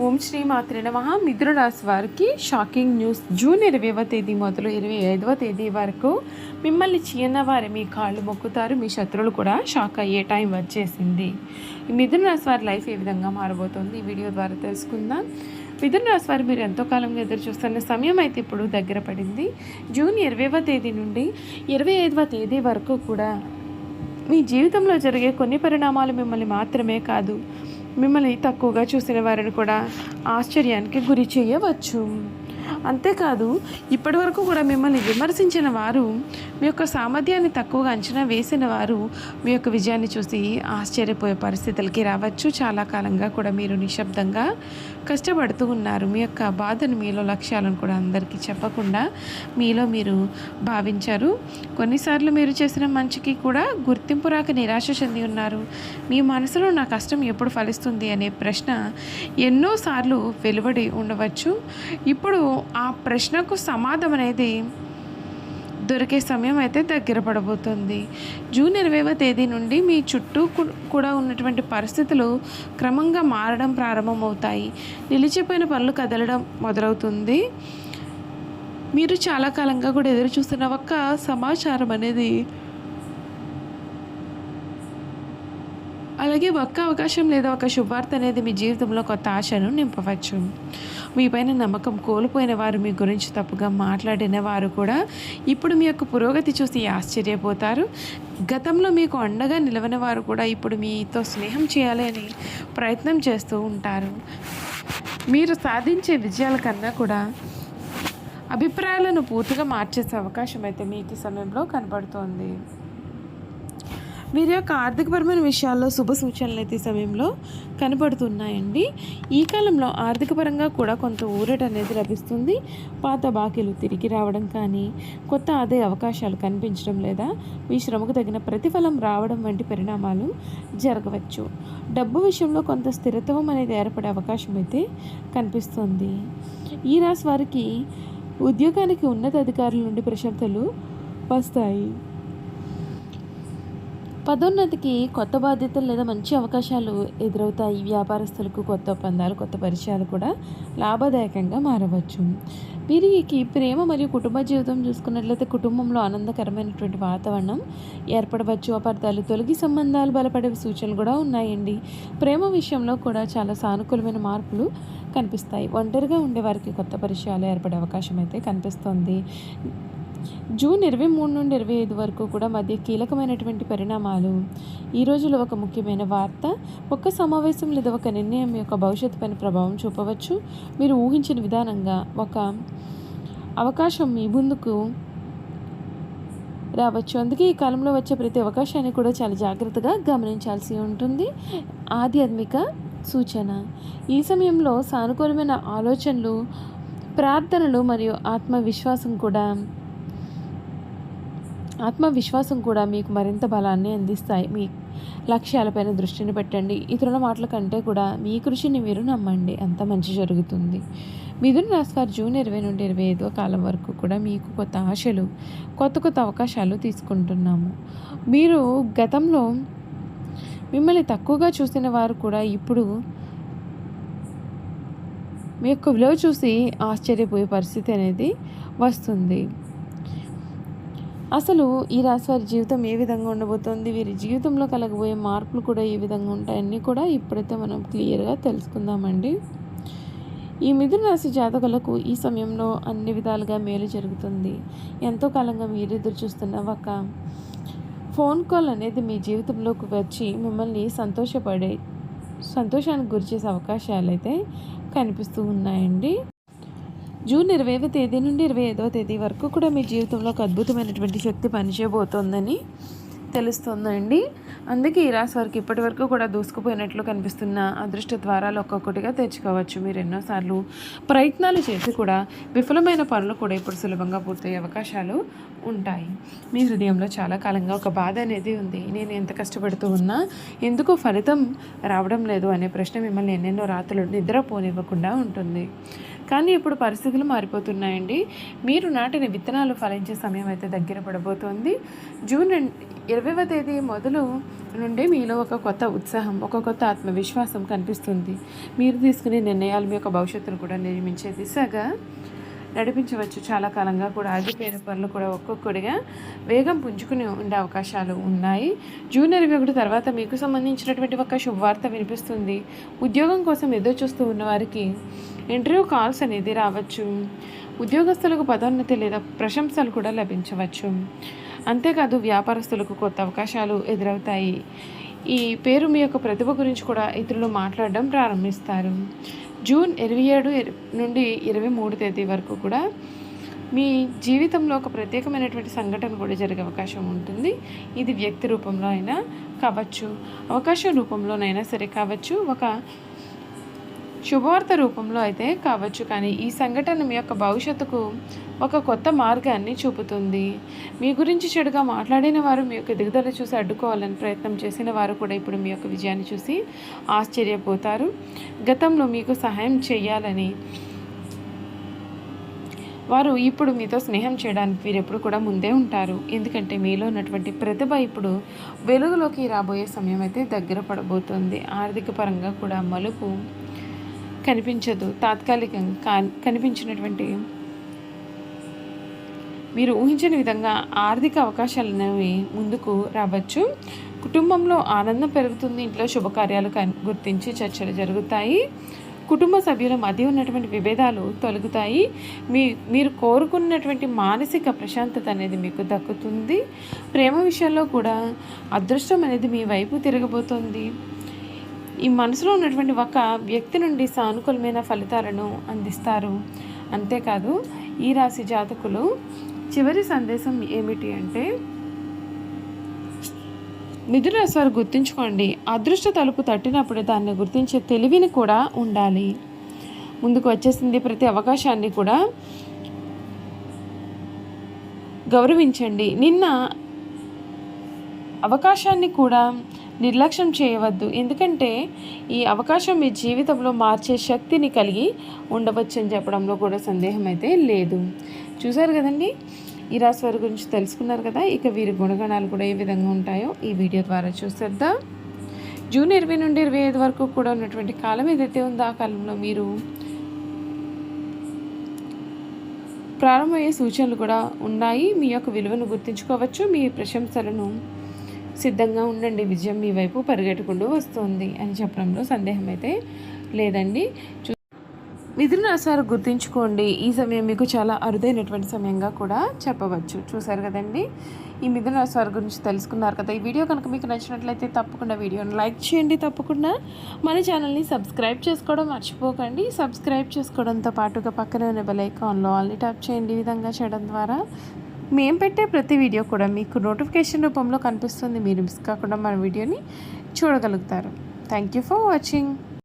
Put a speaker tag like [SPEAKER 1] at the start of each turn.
[SPEAKER 1] ఓం శ్రీ మాత్రే నమః. మిథున రాశి వారికి షాకింగ్ న్యూస్. జూన్ 20వ తేదీ మొదలు 25వ తేదీ వరకు మిమ్మల్ని చిన్నవారు మీ కాళ్ళు మొక్కుతారు. మీ శత్రువులు కూడా షాక్ అయ్యే టైం వచ్చేసింది. ఈ మిథున రాశి వారి లైఫ్ ఏ విధంగా మారబోతోంది ఈ వీడియో ద్వారా తెలుసుకుందాం. మిథున రాశి వారు మీరు ఎంతో కాలంగా ఎదురు చూస్తున్న సమయం అయితే ఇప్పుడు దగ్గర పడింది. జూన్ 20వ తేదీ నుండి 25వ తేదీ వరకు కూడా మీ జీవితంలో జరిగే కొన్ని పరిణామాలు మిమ్మల్ని మాత్రమే కాదు, మిమ్మల్ని తక్కువగా చూసిన వారిని కూడా ఆశ్చర్యానికి గురి చేయవచ్చు. అంతేకాదు, ఇప్పటి వరకు కూడా మిమ్మల్ని విమర్శించిన వారు, మీ యొక్క సామర్థ్యాన్ని తక్కువగా అంచనా వేసిన వారు మీ యొక్క విజయాన్ని చూసి ఆశ్చర్యపోయే పరిస్థితులకి రావచ్చు. చాలా కాలంగా కూడా మీరు నిశ్శబ్దంగా కష్టపడుతూ ఉన్నారు. మీ యొక్క బాధను, మీలో లక్ష్యాలను కూడా అందరికీ చెప్పకుండా మీలో మీరు భావించారు. కొన్నిసార్లు మీరు చేసిన మంచికి కూడా గుర్తింపు రాక నిరాశ చెంది ఉన్నారు. మీ మనసులో నా కష్టం ఎప్పుడు ఫలిస్తుంది అనే ప్రశ్న ఎన్నోసార్లు వెలువడి ఉండవచ్చు. ఇప్పుడు ఆ ప్రశ్నకు సమాధానం అనేది దొరికే సమయం అయితే దగ్గర పడబోతుంది. జూన్ 20వ తేదీ నుండి మీ చుట్టూ కూడా ఉన్నటువంటి పరిస్థితులు క్రమంగా మారడం ప్రారంభమవుతాయి. నిలిచిపోయిన పనులు కదలడం మొదలవుతుంది. మీరు చాలా కాలంగా కూడా ఎదురు చూస్తున్న ఒక సమాచారం అనేది, అలాగే ఒక్క అవకాశం లేదా ఒక శుభవార్త అనేది మీ జీవితంలో కొత్త ఆశను నింపవచ్చు. మీపైన నమ్మకం కోల్పోయిన వారు, మీ గురించి తప్పుగా మాట్లాడిన వారు కూడా ఇప్పుడు మీ యొక్క పురోగతి చూసి ఆశ్చర్యపోతారు. గతంలో మీకు అండగా నిలవని వారు కూడా ఇప్పుడు మీతో స్నేహం చేయాలి అని ప్రయత్నం చేస్తూ ఉంటారు. మీరు సాధించే విజయాల కన్నా కూడా అభిప్రాయాలను పూర్తిగా మార్చేసే అవకాశం అయితే మీకు ఈ సమయంలో కనబడుతోంది. వీరి యొక్క ఆర్థికపరమైన విషయాల్లో శుభ సూచనలు అయితే సమయంలో కనపడుతున్నాయండి. ఈ కాలంలో ఆర్థికపరంగా కూడా కొంత ఊరట అనేది లభిస్తుంది. పాత బాకీలు తిరిగి రావడం కానీ, కొత్త ఆదాయ అవకాశాలు కనిపించడం లేదా మీ శ్రమకు తగిన ప్రతిఫలం రావడం వంటి పరిణామాలు జరగవచ్చు. డబ్బు విషయంలో కొంత స్థిరత్వం అనేది ఏర్పడే అవకాశం అయితే కనిపిస్తుంది. ఈ రాశి వారికి ఉద్యోగానికి ఉన్నతాధికారుల నుండి ప్రశంసలు వస్తాయి. పదోన్నతికి కొత్త బాధ్యతలు లేదా మంచి అవకాశాలు ఎదురవుతాయి. వ్యాపారస్తులకు కొత్త ఒప్పందాలు, కొత్త పరిచయాలు కూడా లాభదాయకంగా మారవచ్చు. వీరికి ప్రేమ మరియు కుటుంబ జీవితం చూసుకున్నట్లయితే కుటుంబంలో ఆనందకరమైనటువంటి వాతావరణం ఏర్పడవచ్చు. అపార్థాలు తొలగి సంబంధాలు బలపడే సూచనలు కూడా ఉన్నాయండి. ప్రేమ విషయంలో కూడా చాలా సానుకూలమైన మార్పులు కనిపిస్తాయి. ఒంటరిగా ఉండే వారికి కొత్త పరిచయాలు ఏర్పడే అవకాశం అయితే కనిపిస్తుంది. జూన్ 23 నుండి 25 వరకు కూడా మధ్య కీలకమైనటువంటి పరిణామాలు. ఈ రోజులో ఒక ముఖ్యమైన వార్త, ఒక్క సమావేశం లేదా ఒక నిర్ణయం యొక్క భవిష్యత్తు పైన ప్రభావం చూపవచ్చు. మీరు ఊహించిన విధానంగా ఒక అవకాశం మీ ముందుకు రావచ్చు. అందుకే ఈ కాలంలో వచ్చే ప్రతి అవకాశాన్ని కూడా చాలా జాగ్రత్తగా గమనించాల్సి ఉంటుంది. ఆధ్యాత్మిక సూచన. ఈ సమయంలో సానుకూలమైన ఆలోచనలు, ప్రార్థనలు మరియు ఆత్మవిశ్వాసం కూడా మీకు మరింత బలాన్ని అందిస్తాయి. మీ లక్ష్యాలపైన దృష్టిని పెట్టండి. ఇతరుల మాటల కంటే కూడా మీ కృషిని మీరు నమ్మండి, అంత మంచి జరుగుతుంది. మిథున రాశి వారు జూన్ 20 నుండి 25వ కాలం వరకు కూడా మీకు కొత్త ఆశలు, కొత్త అవకాశాలు తీసుకుంటున్నాము. మీరు గతంలో మిమ్మల్ని తక్కువగా చూసిన వారు కూడా ఇప్పుడు మీ యొక్క విలువ చూసి ఆశ్చర్యపోయే పరిస్థితి అనేది వస్తుంది. అసలు ఈ రాశి వారి జీవితం ఏ విధంగా ఉండబోతోంది, వీరి జీవితంలో కలగబోయే మార్పులు కూడా ఏ విధంగా ఉంటాయన్నీ కూడా ఇప్పుడైతే మనం క్లియర్గా తెలుసుకుందామండి. ఈ మిథున రాశి జాతకులకు ఈ సమయంలో అన్ని విధాలుగా మేలు జరుగుతుంది. ఎంతో కాలంగా మీరు ఎదురు చూస్తున్న ఒక ఫోన్ కాల్ అనేది మీ జీవితంలోకి వచ్చి మిమ్మల్ని సంతోషానికి గురిచేసే అవకాశాలు అయితే కనిపిస్తూ ఉన్నాయండి. జూన్ 20వ తేదీ నుండి 25వ తేదీ వరకు కూడా మీ జీవితంలో ఒక అద్భుతమైనటువంటి శక్తి పనిచేయబోతోందని తెలుస్తుందండి. అందుకే ఈ రాశి వారికి ఇప్పటి వరకు కూడా దూసుకుపోయినట్లు కనిపిస్తున్న అదృష్ట ద్వారాలు ఒక్కొక్కటిగా తెచ్చుకోవచ్చు. మీరు ఎన్నోసార్లు ప్రయత్నాలు చేసి కూడా విఫలమైన పనులు కూడా ఇప్పుడు సులభంగా పూర్తయ్యే అవకాశాలు ఉంటాయి. మీ హృదయంలో చాలా కాలంగా ఒక బాధ అనేది ఉంది. నేను ఎంత కష్టపడుతూ ఉన్నా ఎందుకు ఫలితం రావడం లేదు అనే ప్రశ్న మిమ్మల్ని ఎన్నెన్నో రాత్రులు నిద్రపోనివ్వకుండా ఉంటుంది. కానీ ఇప్పుడు పరిస్థితులు మారిపోతున్నాయండి. మీరు నాటిన విత్తనాలు ఫలించే సమయం అయితే దగ్గర పడబోతోంది. జూన్ 20వ తేదీ మొదలు నుండి మీలో ఒక కొత్త ఉత్సాహం, ఒక కొత్త ఆత్మవిశ్వాసం కనిపిస్తుంది. మీరు తీసుకునే నిర్ణయాలు మీ యొక్క భవిష్యత్తును కూడా నిర్మించే దిశగా నడిపించవచ్చు. చాలా కాలంగా కూడా ఆగిపోయిన పనులు కూడా ఒక్కొక్కడిగా వేగం పుంజుకుని ఉండే అవకాశాలు ఉన్నాయి. జూన్ 21 తర్వాత మీకు సంబంధించినటువంటి ఒక శుభవార్త వినిపిస్తుంది. ఉద్యోగం కోసం ఎదురు చూస్తూ ఉన్న వారికి ఇంటర్వ్యూ కాల్స్ అనేది రావచ్చు. ఉద్యోగస్తులకు పదోన్నతి లేదా ప్రశంసలు కూడా లభించవచ్చు. అంతేకాదు వ్యాపారస్తులకు కొత్త అవకాశాలు ఎదురవుతాయి. ఈ పేరు మీ యొక్క ప్రతిభ గురించి కూడా ఇతరులు మాట్లాడడం ప్రారంభిస్తారు. జూన్ 27 నుండి 23 తేదీ వరకు కూడా మీ జీవితంలో ఒక ప్రత్యేకమైనటువంటి సంఘటన కూడా జరిగే అవకాశం ఉంటుంది. ఇది వ్యక్తి రూపంలో అయినా కావచ్చు, అవకాశం రూపంలోనైనా సరే కావచ్చు, ఒక శుభవార్త రూపంలో అయితే కావచ్చు. కానీ ఈ సంఘటన మీ యొక్క భవిష్యత్తుకు ఒక కొత్త మార్గాన్ని చూపుతుంది. మీ గురించి చెడుగా మాట్లాడిన వారు మీ యొక్క ఎదుగుదల చూసి అడ్డుకోవాలని ప్రయత్నం చేసిన వారు కూడా ఇప్పుడు మీ యొక్క విజయాన్ని చూసి ఆశ్చర్యపోతారు. గతంలో మీకు సహాయం చేయాలని వారు ఇప్పుడు మీతో స్నేహం చేయడానికి వీరెప్పుడు కూడా ముందే ఉంటారు. ఎందుకంటే మీలో ఉన్నటువంటి ప్రతిభ ఇప్పుడు వెలుగులోకి రాబోయే సమయం అయితే దగ్గర పడబోతుంది. ఆర్థిక పరంగా కూడా మలుపు కనిపించదు. తాత్కాలికంగా కనిపించినటువంటి మీరు ఊహించని విధంగా ఆర్థిక అవకాశాలు అనేవి ముందుకు రావచ్చు. కుటుంబంలో ఆనందం పెరుగుతుంది. ఇంట్లో శుభకార్యాలు గుర్తించి చర్చలు జరుగుతాయి. కుటుంబ సభ్యుల మధ్య ఉన్నటువంటి విభేదాలు తొలగుతాయి. మీరు కోరుకున్నటువంటి మానసిక ప్రశాంతత అనేది మీకు దక్కుతుంది. ప్రేమ విషయంలో కూడా అదృష్టం అనేది మీ వైపు తిరగబోతోంది. ఈ మనసులో ఉన్నటువంటి ఒక వ్యక్తి నుండి సానుకూలమైన ఫలితాలను అందిస్తారు. అంతేకాదు ఈ రాశి జాతకులు చివరి సందేశం ఏమిటి అంటే, మిథున రాశి వారు గుర్తుంచుకోండి, అదృష్ట తలుపు తట్టినప్పుడు దాన్ని గుర్తించే తెలివిని కూడా ఉండాలి. ముందుకు వచ్చేసింది ప్రతి అవకాశాన్ని కూడా గౌరవించండి. నిన్న అవకాశాన్ని కూడా నిర్లక్ష్యం చేయవద్దు. ఎందుకంటే ఈ అవకాశం మీ జీవితంలో మార్చే శక్తిని కలిగి ఉండవచ్చు అని చెప్పడంలో కూడా సందేహం అయితే లేదు. చూసారు కదండి, ఈ రాశి వారి గురించి తెలుసుకున్నారు కదా. ఇక వీరి గుణగణాలు కూడా ఏ విధంగా ఉంటాయో ఈ వీడియో ద్వారా చూసేద్దాం. జూన్ 20 నుండి 25 వరకు కూడా ఉన్నటువంటి కాలం ఏదైతే ఉందో ఆ కాలంలో మీరు ప్రారంభమయ్యే సూచనలు కూడా ఉన్నాయి. మీ యొక్క విలువను గుర్తించుకోవచ్చు. మీ ప్రశంసలను సిద్ధంగా ఉండండి. విజయం మీ వైపు పరిగెట్టుకుంటూ వస్తుంది అని చెప్పడంలో సందేహం అయితే లేదండి. మిథున రాశి వారు గుర్తుంచుకోండి, ఈ సమయం మీకు చాలా అరుదైనటువంటి సమయంగా కూడా చెప్పవచ్చు. చూసారు కదండి, ఈ మిథున రాశి వారి గురించి తెలుసుకున్నారు కదా. ఈ వీడియో కనుక మీకు నచ్చినట్లయితే తప్పకుండా వీడియోని లైక్ చేయండి. తప్పకుండా మన ఛానల్ని సబ్స్క్రైబ్ చేసుకోవడం మర్చిపోకండి. సబ్స్క్రైబ్ చేసుకోవడంతో పాటుగా పక్కనే ఉన్న బెల్ ఐకాన్లో ఆల్ని ట్యాప్ చేయండి. ఈ విధంగా చేయడం ద్వారా మేము పెట్టే ప్రతి వీడియో కూడా మీకు నోటిఫికేషన్ రూపంలో కనిపిస్తుంది. మీరు మిస్ కాకుండా మన వీడియోని చూడగలుగుతారు. Thank you for watching.